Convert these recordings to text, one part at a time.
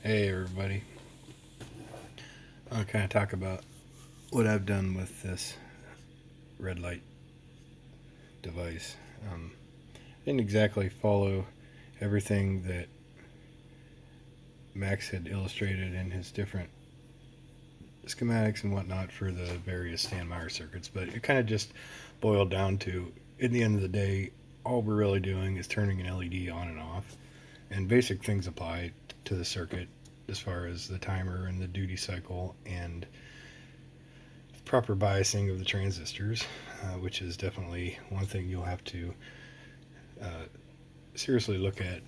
Hey everybody. I'll kind of talk about what I've done with this red light device. Didn't exactly follow everything that Max had illustrated in his different schematics and whatnot for the various Stan Meyer circuits, but it kind of just boiled down to, in the end of the day, all we're really doing is turning an LED on and off, and basic things apply to the circuit as far as the timer and the duty cycle and proper biasing of the transistors, which is definitely one thing you'll have to uh, seriously look at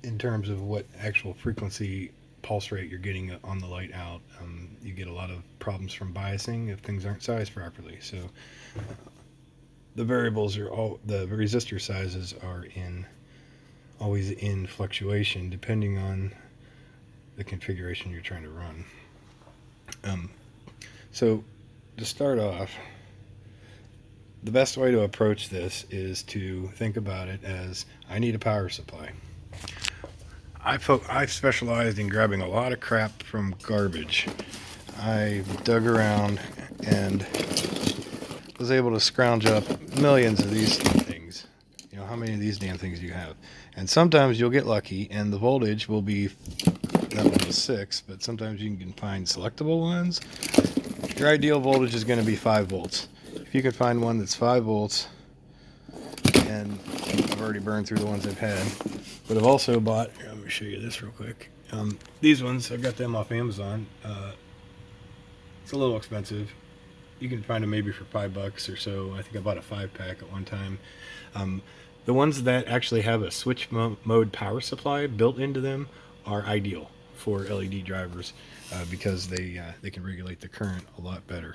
in terms of what actual frequency pulse rate you're getting on the light out. You get a lot of problems from biasing if things aren't sized properly. So the variables are all the resistor sizes are in always in fluctuation depending on the configuration you're trying to run. Um, so to start off, the best way to approach this is to think about it as I need a power supply. I've specialized in grabbing a lot of crap from garbage. I dug around and was able to scrounge up millions of these things. You know, how many of these damn things do you have? And sometimes you'll get lucky and the voltage will be, that one was 6, but sometimes you can find selectable ones. Your ideal voltage is going to be 5 volts. If you can find one that's 5 volts, and I've already burned through the ones I've had, but I've also bought, here, let me show you this real quick. These ones, I got them off Amazon. It's a little expensive. You can find them maybe for $5 or so. I think I bought a 5-pack at one time. Um, the ones that actually have a switch mode power supply built into them are ideal for LED drivers because they can regulate the current a lot better.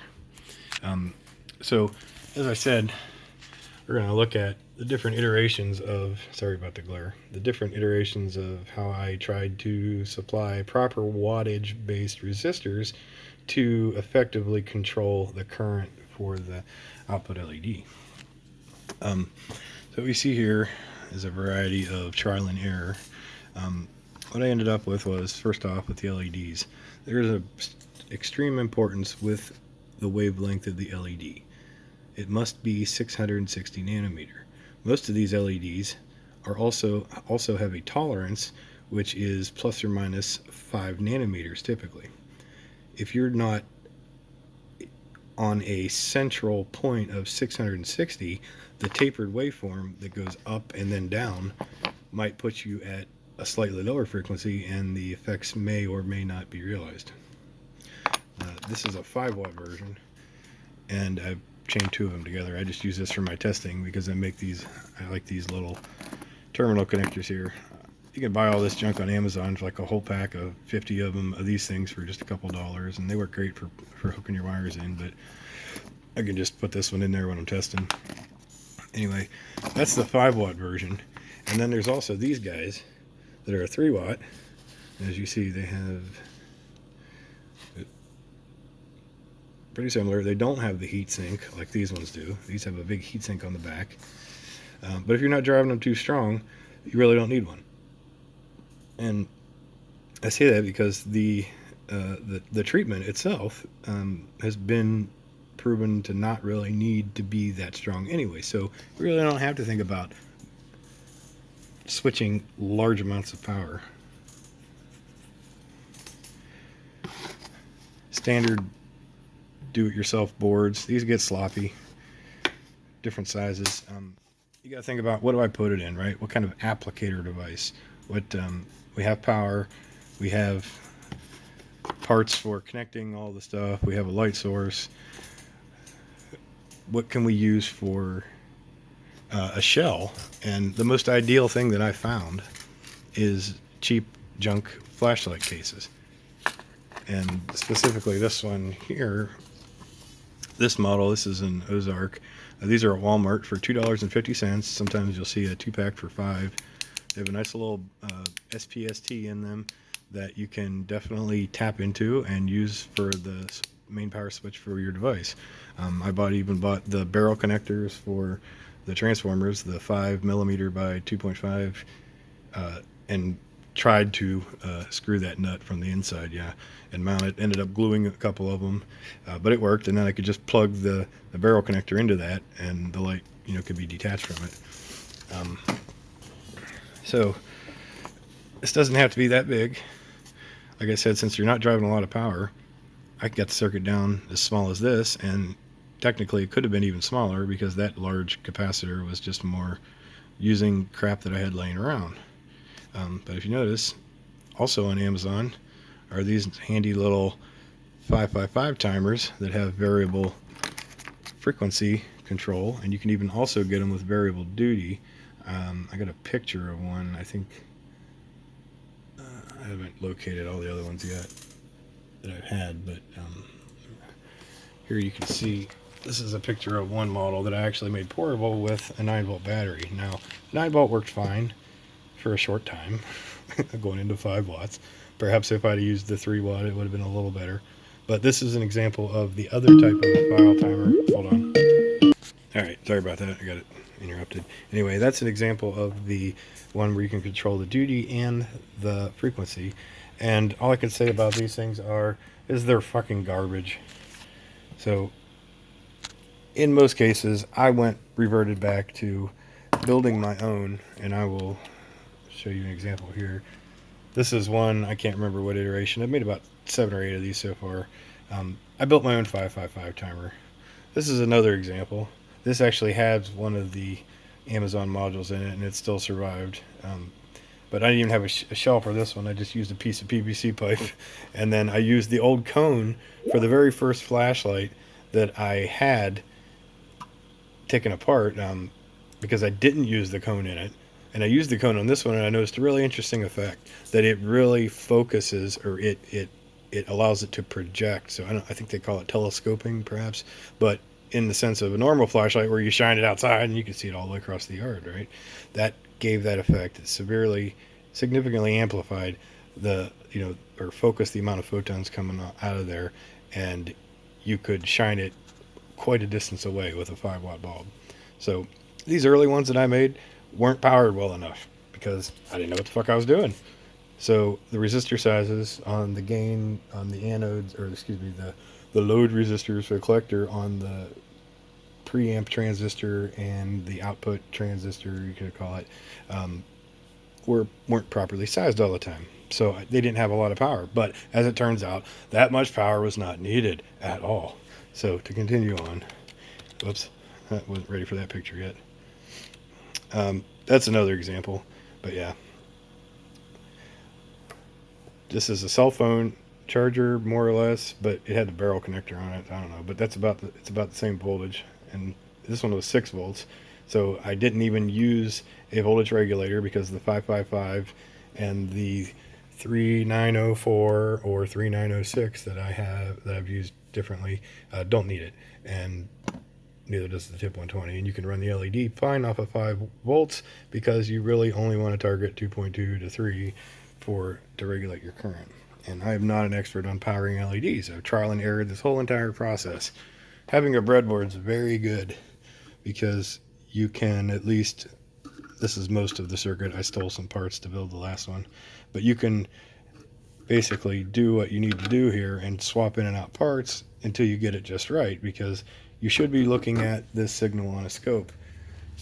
So, as I said, we're going to look at the different iterations of, sorry about the glare, the different iterations of how I tried to supply proper wattage based resistors to effectively control the current for the output LED. So what we see here is a variety of trial and error. What I ended up with was, first off, with the LEDs, there's a extreme importance with the wavelength of the LED. It must be 660 nanometer. Most of these LEDs are also have a tolerance which is plus or minus 5 nanometers typically. If you're not on a central point of 660, the tapered waveform that goes up and then down might put you at a slightly lower frequency and the effects may or may not be realized. This is a 5-watt version, and I've chained 2 of them together. I just use this for my testing because I like these little terminal connectors here. You can buy all this junk on Amazon for like a whole pack of 50 of them of these things for just a couple dollars, and they work great for hooking your wires in, but I can just put this one in there when I'm testing. Anyway, that's the 5-watt version. And then there's also these guys that are a 3-watt. As you see, they have pretty similar. They don't have the heat sink like these ones do. These have a big heat sink on the back. But if you're not driving them too strong, you really don't need one. And I say that because the treatment itself has been proven to not really need to be that strong anyway. So we really don't have to think about switching large amounts of power. Standard do-it-yourself boards. These get sloppy. Different sizes. You got to think about, what do I put it in, right? What kind of applicator device? What we have power. We have parts for connecting all the stuff. We have a light source. What can we use for a shell? And the most ideal thing that I found is cheap junk flashlight cases. And specifically this one here, this model, this is an Ozark. These are at Walmart for $2.50. Sometimes you'll see a 2-pack for $5. They have a nice little SPST in them that you can definitely tap into and use for the main power switch for your device. I even bought the barrel connectors for the transformers, the 5mm by 2.5, and tried to screw that nut from the inside, and mount it. Ended up gluing a couple of them, but it worked. And then I could just plug the barrel connector into that, and the light, could be detached from it. So this doesn't have to be that big. Like I said, since you're not driving a lot of power, I got the circuit down as small as this, and technically it could have been even smaller because that large capacitor was just more using crap that I had laying around. But if you notice, also on Amazon are these handy little 555 timers that have variable frequency control, and you can even also get them with variable duty. I got a picture of one. I think I haven't located all the other ones yet that I've had, but here you can see this is a picture of one model that I actually made portable with a 9-volt battery. Now, 9-volt worked fine for a short time, going into 5 watts. Perhaps if I'd used the 3-watt, it would have been a little better. But this is an example of the other type of file timer. Hold on. All right, sorry about that. I got it interrupted. Anyway, that's an example of the one where you can control the duty and the frequency. And all I can say about these things is they're fucking garbage. So in most cases, I reverted back to building my own, and I will show you an example here. This is one, I can't remember what iteration. I've made about 7 or 8 of these so far. I built my own 555 timer. This is another example. This actually has one of the Amazon modules in it, and it still survived. But I didn't even have a shell for this one. I just used a piece of PVC pipe, and then I used the old cone for the very first flashlight that I had taken apart, because I didn't use the cone in it. And I used the cone on this one, and I noticed a really interesting effect, that it really focuses, or it allows it to project. So I think they call it telescoping, perhaps, but in the sense of a normal flashlight where you shine it outside and you can see it all the way across the yard, right? That gave that effect. It significantly amplified or focused the amount of photons coming out of there, and you could shine it quite a distance away with a 5-watt bulb. So these early ones that I made weren't powered well enough because I didn't know what the fuck I was doing. So the resistor sizes on the gain, on the anodes, or excuse me, the load resistors for the collector on the preamp transistor and the output transistor, you could call it, weren't properly sized all the time. So they didn't have a lot of power. But as it turns out, that much power was not needed at all. So to continue on, whoops, I wasn't ready for that picture yet. That's another example, but yeah. This is a cell phone charger, more or less, but it had the barrel connector on it. I don't know, but it's about the same voltage, and this one was 6 volts. So I didn't even use a voltage regulator because the 555 and the 3904 or 3906 that I've used differently don't need it, and neither does the TIP 120. And you can run the LED fine off of 5 volts because you really only want to target 2.2 to 3 to regulate your current. And I am not an expert on powering LEDs. I've trial and errored this whole entire process. Having a breadboard is very good because you can at least, this is most of the circuit. I stole some parts to build the last one, but you can basically do what you need to do here and swap in and out parts until you get it just right, because you should be looking at this signal on a scope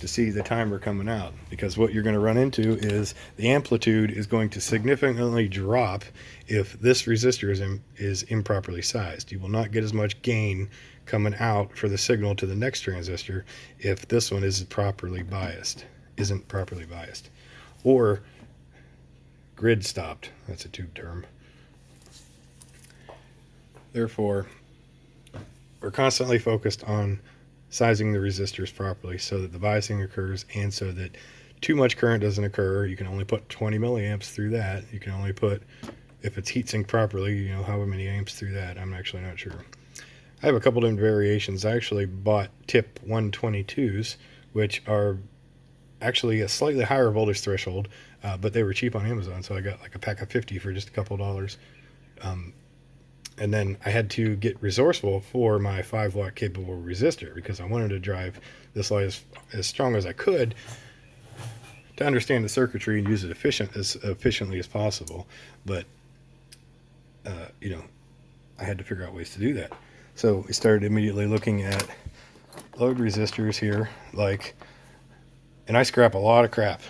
to see the timer coming out, because what you're going to run into is the amplitude is going to significantly drop if this resistor is improperly sized. You will not get as much gain coming out for the signal to the next transistor if this one isn't properly biased, or grid stopped. That's a tube term. Therefore, we're constantly focused on sizing the resistors properly so that the biasing occurs and so that too much current doesn't occur. You can only put 20 milliamps through that. You can only put, if it's heat sinked properly, however many amps through that. I'm actually not sure. I have a couple different variations. I actually bought TIP 122s, which are actually a slightly higher voltage threshold, but they were cheap on Amazon, so I got like a pack of 50 for just a couple dollars. And then I had to get resourceful for my 5-watt capable resistor because I wanted to drive this light as strong as I could to understand the circuitry and use it as efficiently as possible. But you know, I had to figure out ways to do that. So we started immediately looking at load resistors here, like, and I scrap a lot of crap.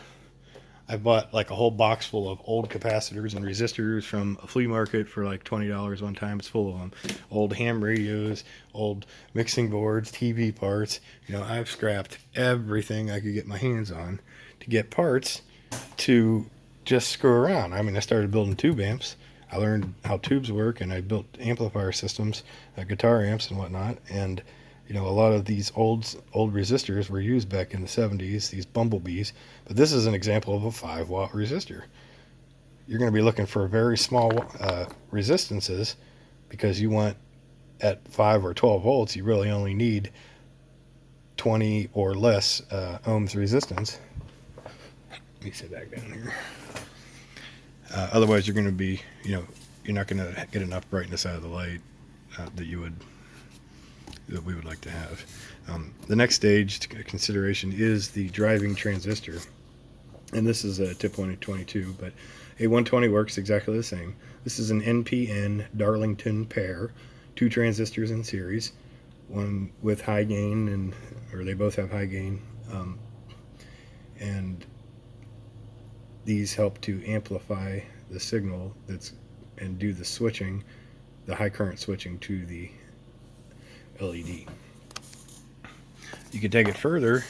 I bought like a whole box full of old capacitors and resistors from a flea market for like $20 one time. It's full of them. Old ham radios, old mixing boards, TV parts. You know, I've scrapped everything I could get my hands on to get parts to just screw around. I mean, I started building tube amps. I learned how tubes work, and I built amplifier systems, guitar amps and whatnot. And you know, a lot of these old resistors were used back in the 70s, these bumblebees. But this is an example of a 5-watt resistor. You're going to be looking for very small resistances, because you want, at 5 or 12 volts, you really only need 20 or less ohms resistance. Let me sit back down here. Otherwise, you're going to be, you know, you're not going to get enough brightness out of the light that we would like to have. The next stage to consideration is the driving transistor, and this is a TIP 122, but a 120 works exactly the same. This is an NPN Darlington pair, 2 transistors in series, one with high gain, or they both have high gain, and these help to amplify the signal and do the switching, the high current switching to the LED. You can take it further.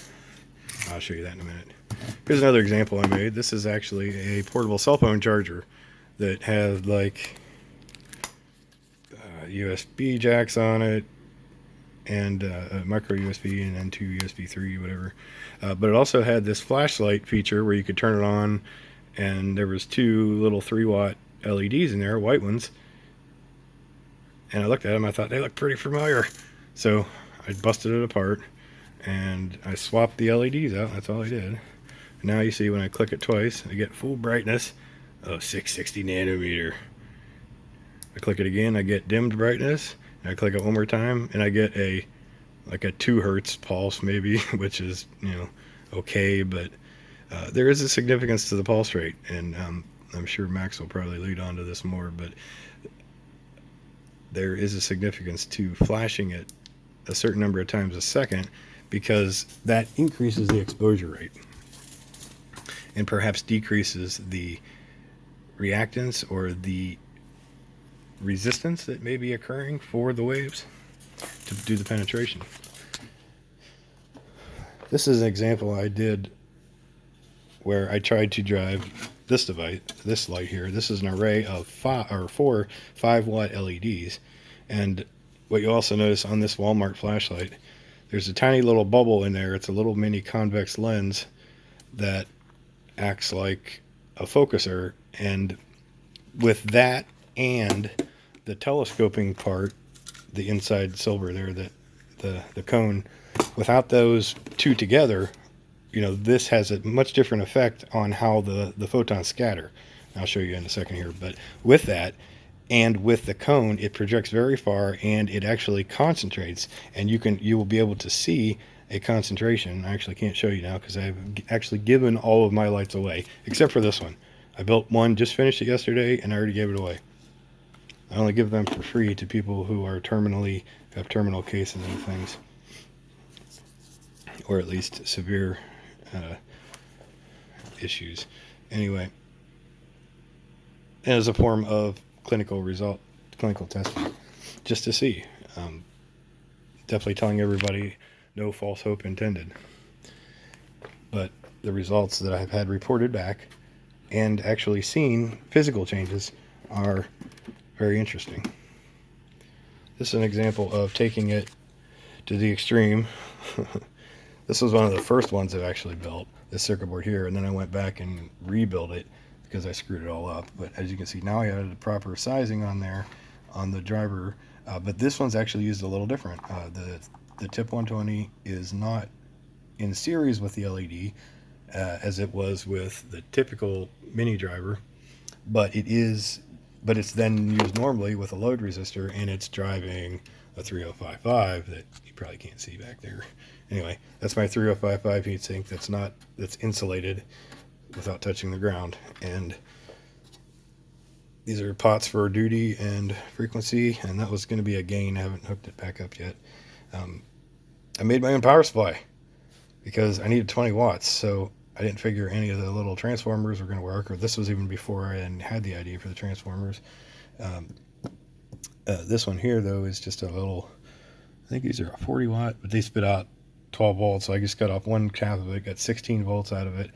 I'll show you that in a minute. Here's another example I made. This is actually a portable cell phone charger that has like USB jacks on it, and a micro USB, and then 2 USB 3, whatever. But it also had this flashlight feature where you could turn it on, and there was 2 little 3-watt LEDs in there, white ones. And I looked at them, I thought they looked pretty familiar. So I busted it apart, and I swapped the LEDs out. That's all I did. And now you see when I click it twice, I get full brightness of 660 nanometer. I click it again, I get dimmed brightness. And I click it one more time, and I get like a 2 hertz pulse maybe, which is, you know, okay, but there is a significance to the pulse rate, and I'm sure Max will probably lead on to this more, but there is a significance to flashing it a certain number of times a second, because that increases the exposure rate and perhaps decreases the reactance or the resistance that may be occurring for the waves to do the penetration. This is an example I did where I tried to drive this device, this light here. This is an array of 4 5-watt LEDs, and what you also notice on this Walmart flashlight, there's a tiny little bubble in there. It's a little mini convex lens that acts like a focuser, and with that and the telescoping part, the inside silver there, the cone, without those two together, you know, this has a much different effect on how the photons scatter. I'll show you in a second here, but with that and with the cone, it projects very far, and it actually concentrates, and you will be able to see a concentration. I actually can't show you now because I've actually given all of my lights away except for this one. I built one, just finished it yesterday, and I already gave it away. I only give them for free to people who are have terminal cases and things, or at least severe issues. Anyway, and as a form of clinical testing, just to see. Definitely telling everybody, no false hope intended. But the results that I've had reported back and actually seen physical changes are very interesting. This is an example of taking it to the extreme. This was one of the first ones I've actually built, this circuit board here, and then I went back and rebuilt it because I screwed it all up. But as you can see, now I added the proper sizing on there on the driver, but this one's actually used a little different. The TIP 120 is not in series with the LED as it was with the typical mini driver, but it's then used normally with a load resistor, and it's driving a 3055 that you probably can't see back there. Anyway, that's my 3055 heatsink that's insulated, without touching the ground. And these are pots for duty and frequency, and that was going to be a gain. I haven't hooked it back up yet. I made my own power supply because I needed 20 watts, so I didn't figure any of the little transformers were going to work, or this was even before I had the idea for the transformers. This one here, though, is just a little, I think these are a 40 watt, but they spit out 12 volts, so I just got off one half of it, got 16 volts out of it.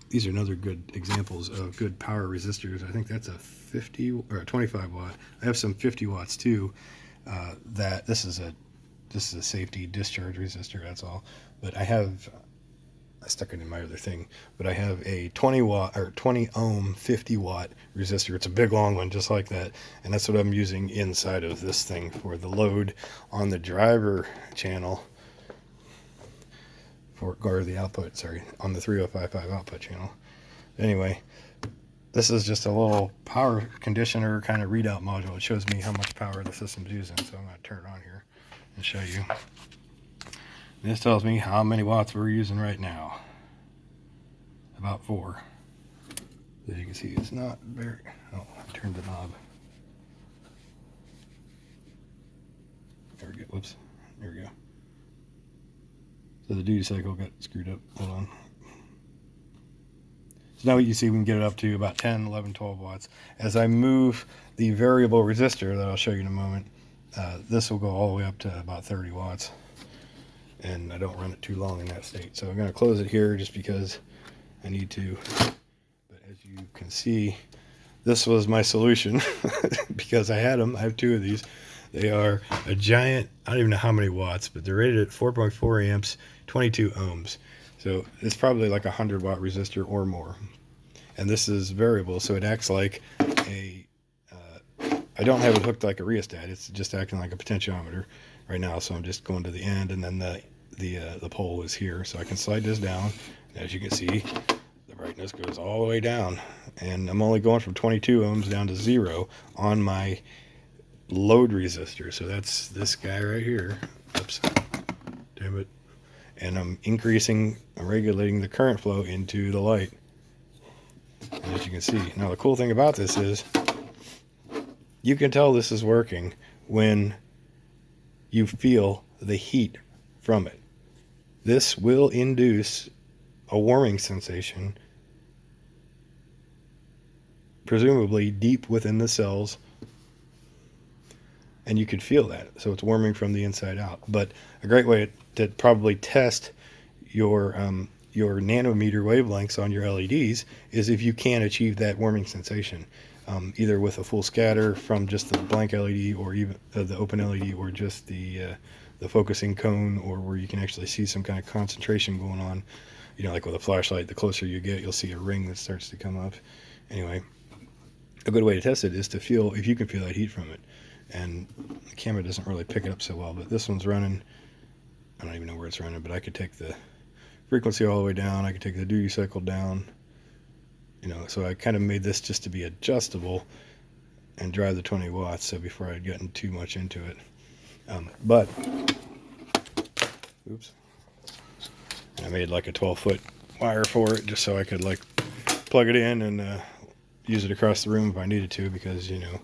These are another good examples of good power resistors. I think that's a 50 or a 25 watt. I have some 50 watts too. That this is a safety discharge resistor. That's all. But I stuck it in my other thing. But I have a 20 watt or 20 ohm 50 watt resistor. It's a big long one, just like that. And that's what I'm using inside of this thing for the load on the driver channel. Or the output, sorry, on the 3055 output channel. Anyway, this is just a little power conditioner kind of readout module. It shows me how much power the system's using, so I'm going to turn it on here and show you. And this tells me how many watts we're using right now. About 4. As you can see, it's not very... Oh, I turned the knob. There we go. Whoops. There we go. So the duty cycle got screwed up. Hold on. So now you see we can get it up to about 10, 11, 12 watts. As I move the variable resistor that I'll show you in a moment, this will go all the way up to about 30 watts. And I don't run it too long in that state. So I'm going to close it here just because I need to. But as you can see, this was my solution because I had them. I have 2 of these. They are a giant, I don't even know how many watts, but they're rated at 4.4 amps, 22 ohms. So it's probably like a 100 watt resistor or more. And this is variable, so it acts like a, I don't have it hooked like a rheostat. It's just acting like a potentiometer right now. So I'm just going to the end, and then the pole is here. So I can slide this down. And as you can see, the brightness goes all the way down. And I'm only going from 22 ohms down to 0 on my load resistor. So that's this guy right here. Oops. Damn it. And I'm regulating the current flow into the light. And as you can see, now the cool thing about this is you can tell this is working when you feel the heat from it. This will induce a warming sensation, presumably deep within the cells, and you could feel that. So it's warming from the inside out. But a great way to probably test your nanometer wavelengths on your LEDs is if you can achieve that warming sensation, either with a full scatter from just the blank LED, or even the open LED, or just the focusing cone, or where you can actually see some kind of concentration going on. You know, like with a flashlight, the closer you get, you'll see a ring that starts to come up. Anyway, a good way to test it is to feel if you can feel that heat from it. And the camera doesn't really pick it up so well, but this one's running. I don't even know where it's running, but I could take the frequency all the way down. I could take the duty cycle down. You know, so I kind of made this just to be adjustable and drive the 20 watts. So before I'd gotten too much into it, but oops, I made like a 12-foot wire for it just so I could like plug it in and use it across the room if I needed to, because you know,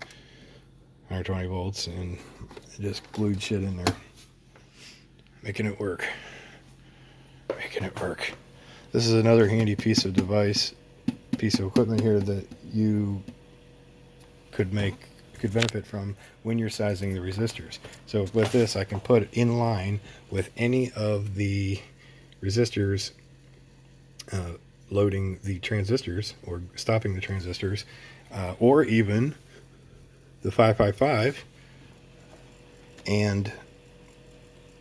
120 volts, and I just glued shit in there, making it work. This is another handy piece of equipment here that you could benefit from when you're sizing the resistors. So with this, I can put it in line with any of the resistors, loading the transistors or stopping the transistors, or even the 555, and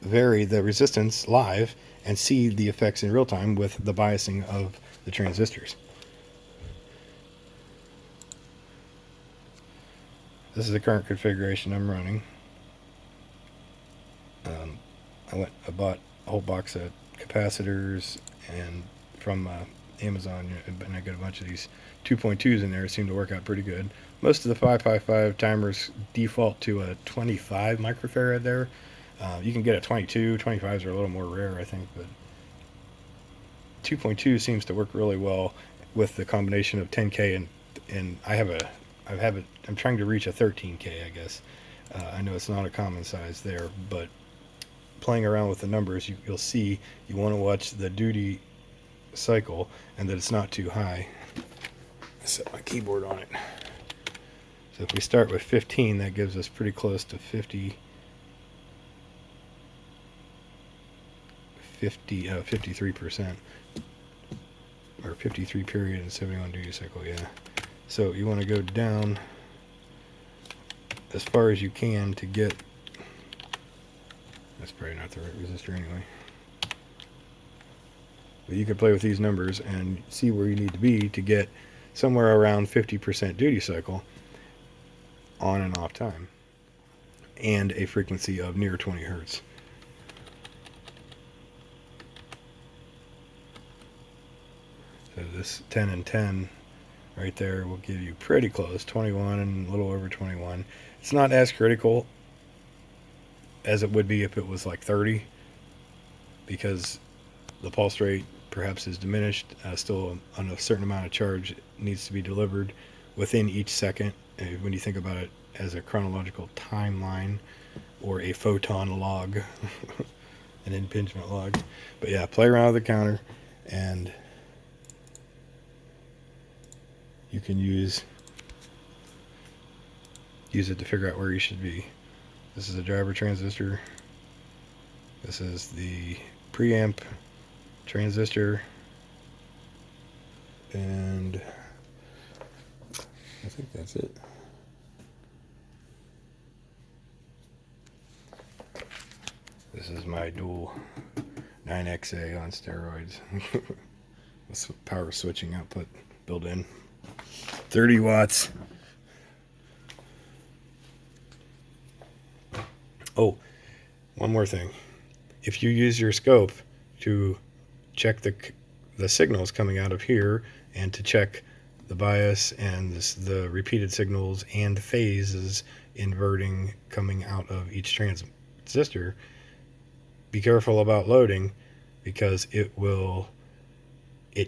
vary the resistance live and see the effects in real time with the biasing of the transistors. This is the current configuration I'm running. I bought a whole box of capacitors and from Amazon, and I got a bunch of these 2.2s in there. It seemed to work out pretty good. Most of the 555 timers default to a 25 microfarad there. You can get a 22. 25s are a little more rare, I think, but 2.2 seems to work really well with the combination of 10K and I'm trying to reach a 13K, I guess. I know it's not a common size there, but playing around with the numbers, you'll see you want to watch the duty cycle and that it's not too high. I set my keyboard on it. So if we start with 15, that gives us pretty close to 53%, or 53 period and 71 duty cycle, yeah. So you want to go down as far as you can to get, that's probably not the right resistor anyway. But you can play with these numbers and see where you need to be to get somewhere around 50% duty cycle on and off time, and a frequency of near 20 hertz. So this 10 and 10 right there will give you pretty close, 21 and a little over 21. It's not as critical as it would be if it was like 30, because the pulse rate perhaps is diminished. Still on a certain amount of charge needs to be delivered within each second. When you think about it as a chronological timeline or a photon log, an impingement log. But yeah, play around with the counter, and you can use it to figure out where you should be. This is a driver transistor. This is the preamp transistor, and I think that's it. This is my dual 9XA on steroids. With power switching output built in. 30 watts. Oh, one more thing. If you use your scope to check the signals coming out of here, and to check the bias and the repeated signals and phases inverting coming out of each transistor, be careful about loading, because it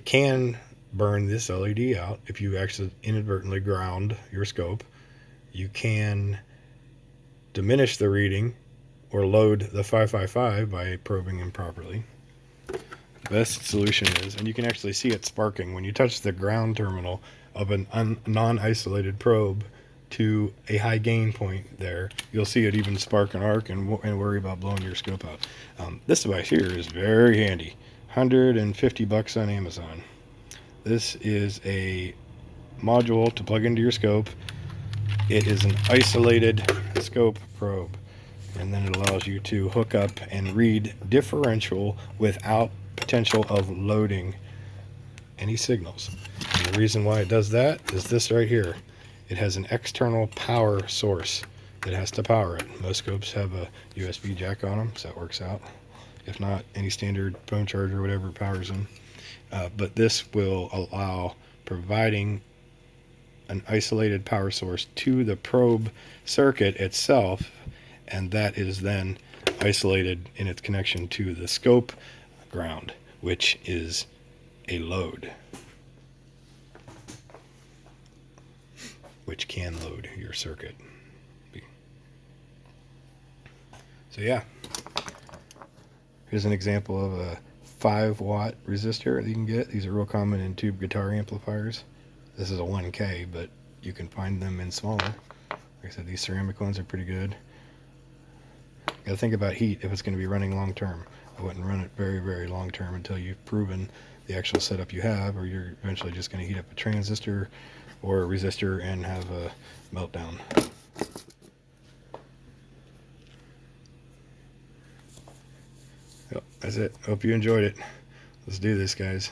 can burn this LED out if you actually inadvertently ground your scope. You can diminish the reading or load the 555 by probing improperly. The best solution is, and you can actually see it sparking when you touch the ground terminal of a non-isolated probe to a high gain point there, you'll see it even spark and arc and worry about blowing your scope out. This device here is very handy. $150 on Amazon. This is a module to plug into your scope. It is an isolated scope probe, and then it allows you to hook up and read differential without potential of loading any signals. And the reason why it does that is this right here. It has an external power source that has to power it. Most scopes have a USB jack on them, so that works out. If not, any standard phone charger or whatever powers them. But this will allow providing an isolated power source to the probe circuit itself, and that is then isolated in its connection to the scope ground, which is a load, which can load your circuit. So yeah, here's an example of a 5-watt resistor that you can get. These are real common in tube guitar amplifiers. This is a 1K, but you can find them in smaller. Like I said, these ceramic ones are pretty good. You gotta think about heat if it's going to be running long term. I wouldn't run it very, very long term until you've proven the actual setup you have, or you're eventually just going to heat up a transistor or a resistor and have a meltdown. Yep, that's it. Hope you enjoyed it. Let's do this, guys.